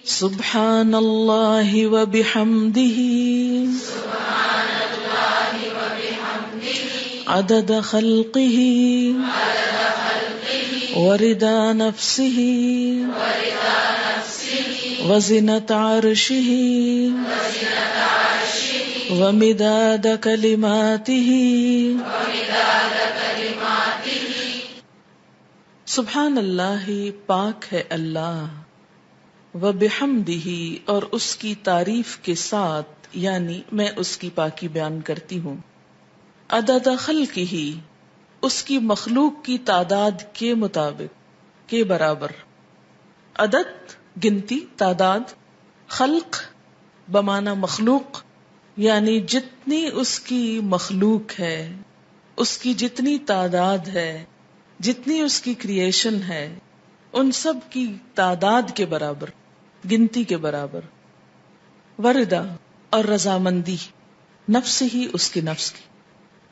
سبحان اللہ وبحمدہ عدد خلقہ ورضا نفسہ وزنة عرشہ ومداد کلماتہ. سبحان اللہ، پاک ہے اللہ، وبحمدہ، اور اس کی تعریف کے ساتھ، یعنی میں اس کی پاکی بیان کرتی ہوں. عدد خلقہ، اس کی مخلوق کی تعداد کے مطابق، کے برابر. عدد گنتی، تعداد. خلق بمعنی مخلوق، یعنی جتنی اس کی مخلوق ہے، اس کی جتنی تعداد ہے، جتنی اس کی کریشن ہے، ان سب کی تعداد کے برابر، گنتی کے برابر. وردا، اور رضامندی، نفس ہی، اس کے نفس کی،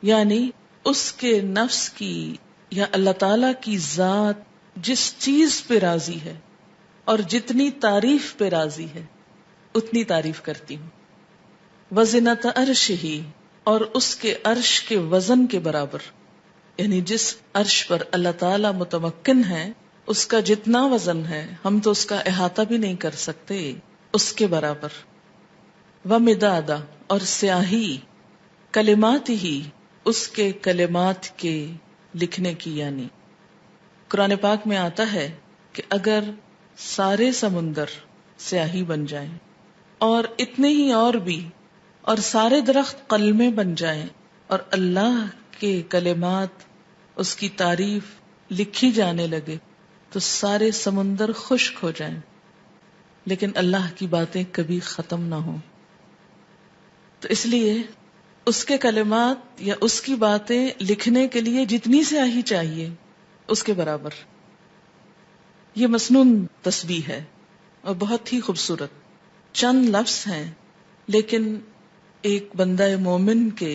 یعنی اس کے نفس کی یا اللہ تعالی کی ذات جس چیز پہ راضی ہے اور جتنی تعریف پہ راضی ہے اتنی تعریف کرتی ہوں. وزنۃ عرشہ، اور اس کے عرش کے وزن کے برابر، یعنی جس عرش پر اللہ تعالی متمکن ہے اس کا جتنا وزن ہے ہم تو اس کا احاطہ بھی نہیں کر سکتے، اس کے برابر. ومدادا، اور سیاہی، کلمات ہی، اس کے کلمات کے لکھنے کی، یعنی قرآن پاک میں آتا ہے کہ اگر سارے سمندر سیاہی بن جائیں اور اتنے ہی اور بھی، اور سارے درخت قلمیں بن جائیں اور اللہ کے کلمات، اس کی تعریف لکھی جانے لگے تو سارے سمندر خشک ہو جائیں، لیکن اللہ کی باتیں کبھی ختم نہ ہوں. تو اس لیے اس کے کلمات یا اس کی باتیں لکھنے کے لیے جتنی سیاہی چاہیے اس کے برابر. یہ مسنون تسبیح ہے اور بہت ہی خوبصورت. چند لفظ ہیں لیکن ایک بندہ مومن کے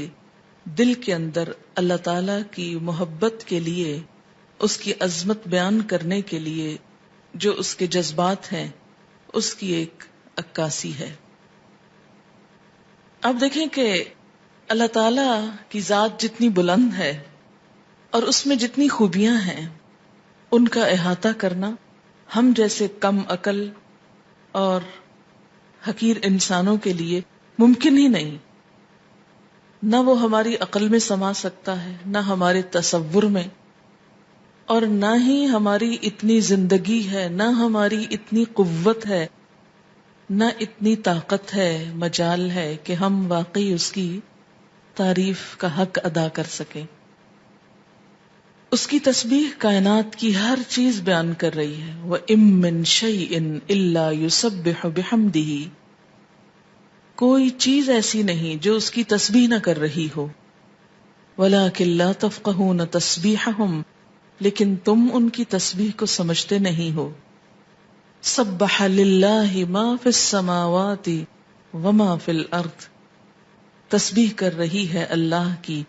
دل کے اندر اللہ تعالی کی محبت کے لیے، اس کی عظمت بیان کرنے کے لیے جو اس کے جذبات ہیں اس کی ایک عکاسی ہے. اب دیکھیں کہ اللہ تعالی کی ذات جتنی بلند ہے اور اس میں جتنی خوبیاں ہیں ان کا احاطہ کرنا ہم جیسے کم عقل اور حقیر انسانوں کے لیے ممکن ہی نہیں. نہ وہ ہماری عقل میں سما سکتا ہے، نہ ہمارے تصور میں، اور نہ ہی ہماری اتنی زندگی ہے، نہ ہماری اتنی قوت ہے، نہ اتنی طاقت ہے، مجال ہے کہ ہم واقعی اس کی تعریف کا حق ادا کر سکیں. اس کی تسبیح کائنات کی ہر چیز بیان کر رہی ہے. وَإِن مِّن شَيْءٍ إِلَّا يُسَبِّحُ بِحَمْدِهِ، کوئی چیز ایسی نہیں جو اس کی تسبیح نہ کر رہی ہو. وَلَٰكِن لَّا تَفْقَهُونَ تَسْبِيحَهُمْ، لیکن تم ان کی تسبیح کو سمجھتے نہیں ہو. سَبَّحَ لِلَّهِ مَا فِي السَّمَاوَاتِ وَمَا فِي الْأَرْضِ، تسبیح کر رہی ہے اللہ کی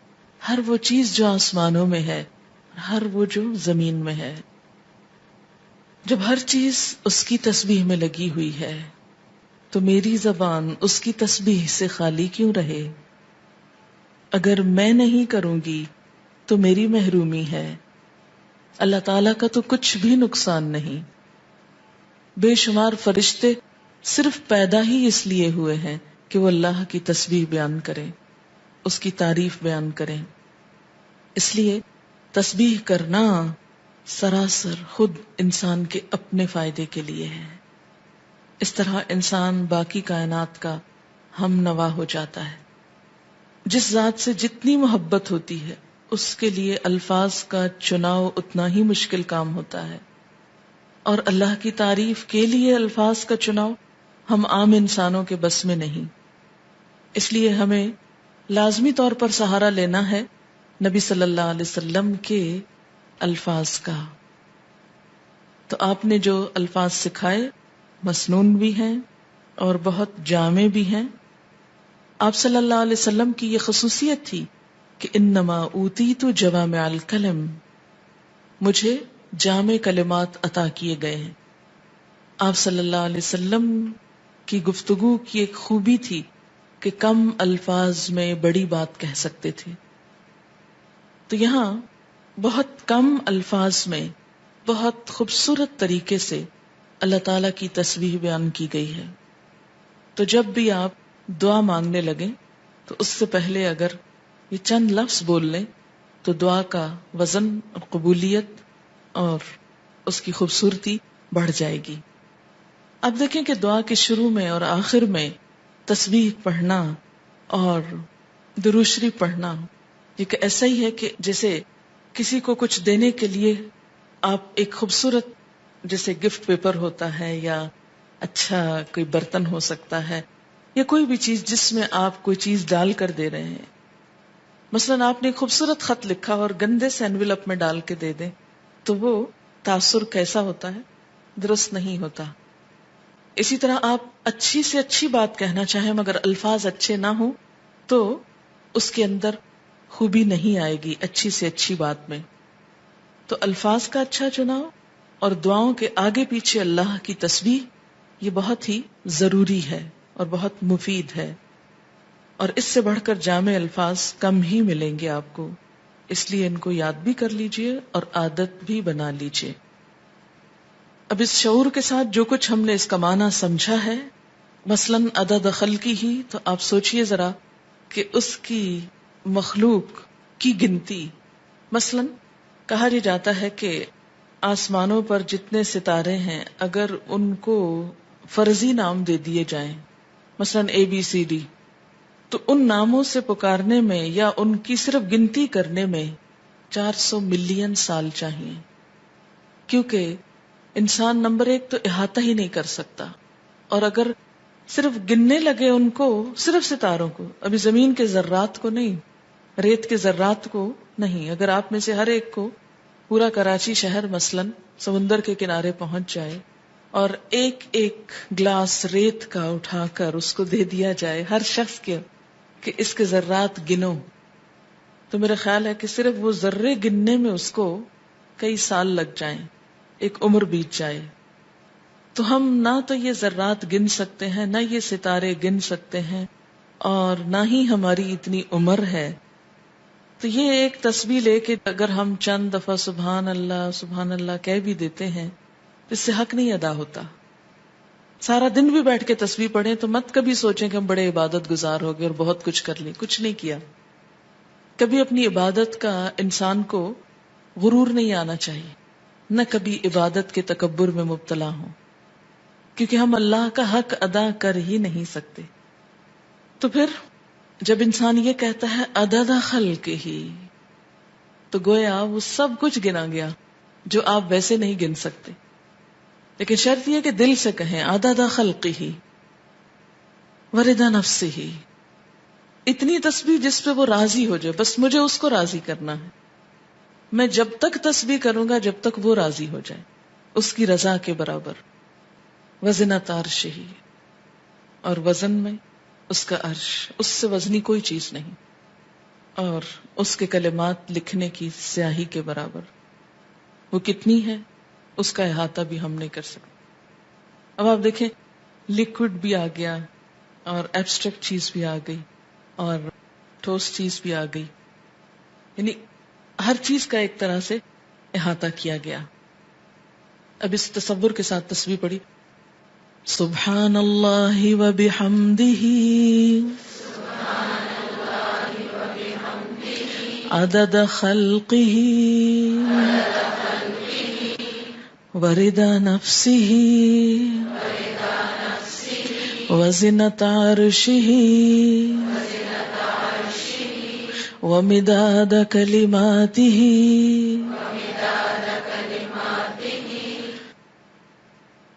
ہر وہ چیز جو آسمانوں میں ہے، ہر وہ جو زمین میں ہے. جب ہر چیز اس کی تسبیح میں لگی ہوئی ہے تو میری زبان اس کی تسبیح سے خالی کیوں رہے؟ اگر میں نہیں کروں گی تو میری محرومی ہے. اللہ تعالیٰ کا تو کچھ بھی نقصان نہیں. بے شمار فرشتے صرف پیدا ہی اس لیے ہوئے ہیں کہ وہ اللہ کی تسبیح بیان کریں، اس کی تعریف بیان کریں. اس لیے تسبیح کرنا سراسر خود انسان کے اپنے فائدے کے لیے ہے. اس طرح انسان باقی کائنات کا ہم نوا ہو جاتا ہے. جس ذات سے جتنی محبت ہوتی ہے اس کے لیے الفاظ کا چناؤ اتنا ہی مشکل کام ہوتا ہے، اور اللہ کی تعریف کے لیے الفاظ کا چناؤ ہم عام انسانوں کے بس میں نہیں. اس لیے ہمیں لازمی طور پر سہارا لینا ہے نبی صلی اللہ علیہ وسلم کے الفاظ کا. تو آپ نے جو الفاظ سکھائے مسنون بھی ہیں اور بہت جامع بھی ہیں. آپ صلی اللہ علیہ وسلم کی یہ خصوصیت تھی کہ انما اوتیت جوامع الکلم، مجھے جامع کلمات عطا کیے گئے ہیں. آپ صلی اللہ علیہ وسلم کی گفتگو کی ایک خوبی تھی کہ کم الفاظ میں بڑی بات کہہ سکتے تھے. تو یہاں بہت کم الفاظ میں بہت خوبصورت طریقے سے اللہ تعالی کی تسبیح بیان کی گئی ہے. تو جب بھی آپ دعا مانگنے لگیں تو اس سے پہلے اگر یہ چند لفظ بول لیں تو دعا کا وزن اور قبولیت اور اس کی خوبصورتی بڑھ جائے گی. اب دیکھیں کہ دعا کے شروع میں اور آخر میں تسبیح پڑھنا اور درود شریف پڑھنا یہ ایسا ہی ہے کہ جیسے کسی کو کچھ دینے کے لیے آپ ایک خوبصورت جیسے گفٹ پیپر ہوتا ہے یا اچھا کوئی برتن ہو سکتا ہے یا کوئی بھی چیز جس میں آپ کوئی چیز ڈال کر دے رہے ہیں. مثلاً آپ نے خوبصورت خط لکھا اور گندے سے انویلپ میں ڈال کے دے دیں تو وہ تاثر کیسا ہوتا ہے؟ درست نہیں ہوتا. اسی طرح آپ اچھی سے اچھی بات کہنا چاہیں مگر الفاظ اچھے نہ ہوں تو اس کے اندر خوبی نہیں آئے گی اچھی سے اچھی بات میں. تو الفاظ کا اچھا چناؤ اور دعاؤں کے آگے پیچھے اللہ کی تسبیح یہ بہت ہی ضروری ہے اور بہت مفید ہے، اور اس سے بڑھ کر جامع الفاظ کم ہی ملیں گے آپ کو. اس لیے ان کو یاد بھی کر لیجئے اور عادت بھی بنا لیجئے. اب اس شعور کے ساتھ جو کچھ ہم نے اس کا معنی سمجھا ہے، مثلاً عدد خلقی ہی، تو آپ سوچئے ذرا کہ اس کی مخلوق کی گنتی، مثلاً کہا جاتا ہے کہ آسمانوں پر جتنے ستارے ہیں اگر ان کو فرضی نام دے دیے جائیں، مثلاً ABCD، تو ان ناموں سے پکارنے میں یا ان کی صرف گنتی کرنے میں 400 ملین سال چاہیے، کیونکہ انسان نمبر ایک تو احاطہ ہی نہیں کر سکتا. اور اگر صرف گننے لگے ان کو، صرف ستاروں کو، ابھی زمین کے ذرات کو نہیں، ریت کے ذرات کو نہیں، اگر آپ میں سے ہر ایک کو پورا کراچی شہر مثلاً سمندر کے کنارے پہنچ جائے اور ایک ایک گلاس ریت کا اٹھا کر اس کو دے دیا جائے ہر شخص کے کہ اس کے ذرات گنو، تو میرا خیال ہے کہ صرف وہ ذرے گننے میں اس کو کئی سال لگ جائیں، ایک عمر بیت جائے. تو ہم نہ تو یہ ذرات گن سکتے ہیں، نہ یہ ستارے گن سکتے ہیں، اور نہ ہی ہماری اتنی عمر ہے. تو یہ ایک تسبیح لے کہ اگر ہم چند دفعہ سبحان اللہ کہہ بھی دیتے ہیں تو اس سے حق نہیں ادا ہوتا. سارا دن بھی بیٹھ کے تسبیح پڑھیں تو مت کبھی سوچیں کہ ہم بڑے عبادت گزار ہو گئے اور بہت کچھ کر لیں، کچھ نہیں کیا. کبھی اپنی عبادت کا انسان کو غرور نہیں آنا چاہیے، نہ کبھی عبادت کے تکبر میں مبتلا ہوں، کیونکہ ہم اللہ کا حق ادا کر ہی نہیں سکتے. تو پھر جب انسان یہ کہتا ہے عدد خلق ہی، تو گویا وہ سب کچھ گنا گیا جو آپ ویسے نہیں گن سکتے. لیکن شرط یہ کہ دل سے کہیں عدد خلق ہی ورضا نفس ہی، اتنی تسبیح جس پہ وہ راضی ہو جائے، بس مجھے اس کو راضی کرنا ہے. میں جب تک تسبیح کروں گا جب تک وہ راضی ہو جائے، اس کی رضا کے برابر. وزنۃ عرشہ، اور وزن میں اس کا عرش، اس سے وزنی کوئی چیز نہیں، اور اس کے کلمات لکھنے کی سیاہی کے برابر. وہ کتنی ہے اس کا احاطہ بھی ہم نہیں کر سکتے. اب آپ دیکھیں لیکوڈ بھی آ گیا اور ایبسٹریکٹ چیز بھی آ گئی اور ٹھوس چیز بھی آ گئی، یعنی ہر چیز کا ایک طرح سے احاطہ کیا گیا. اب اس تصور کے ساتھ تسبیح پڑھی، سبحان اللہ و بحمدہ عدد خلقہ ورضا نفسہ وزنۃ عرشہ ومداد کلماتہ